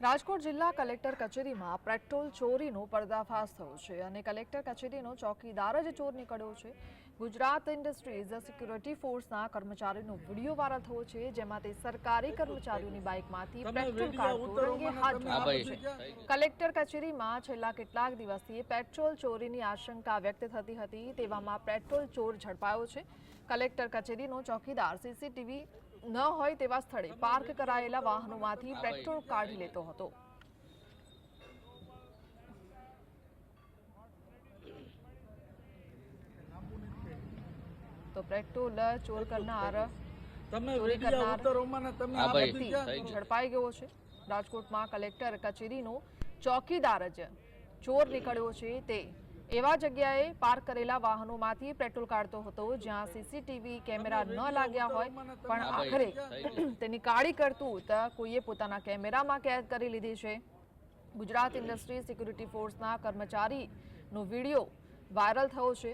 રાજકોટ જિલ્લા કલેક્ટર કચેરીમાં પેટ્રોલ ચોરીનો પર્દાફાશ થયો છે અને કલેક્ટર કચેરીનો ચોકીદાર જ ચોર નીકળ્યો છે। ગુજરાત ઇન્ડસ્ટ્રીઝ સિક્યુરિટી ફોર્સના કર્મચારીનો વિડીયો વાયરલ થયો છે, જેમાં તે સરકારી કર્મચારીઓની બાઇકમાંથી પેટ્રોલ કાઢતો રંગે હાથ જોડાયો છે। કલેક્ટર કચેરીમાં છેલ્લા કેટલાક દિવસથી પેટ્રોલ ચોરીની આશંકા વ્યક્ત થતી હતી, તેવામાં પેટ્રોલ ચોર ઝડપાયો છે। કલેક્ટર કચેરીનો ચોકીદાર સીસીટીવી ન હોય તેવા સ્થળે પાર્ક કરાયેલા વાહનોમાંથી પેટ્રોલ કાઢી લેતો હતો। તો પેટ્રોલ ચોર કરનાર વ્યક્તિ ઝડપાઈ ગયો છે। રાજકોટમાં કલેક્ટર કચેરીનો ચોકીદાર જ ચોર નીકળ્યો છે, તે એવા જગ્યાએ પાર્ક કરેલા વાહનોમાંથી પેટ્રોલ કાઢતો હતો જ્યાં સીસીટીવી કેમેરા ન લાગ્યા હોય, પણ આખરે તેની કાળી કરતૂત કોઈએ પોતાના કેમેરામાં કેદ કરી લીધી છે। ગુજરાત ઇન્ડસ્ટ્રી સિક્યુરિટી ફોર્સના કર્મચારીનો વિડીયો વાયરલ થયો છે।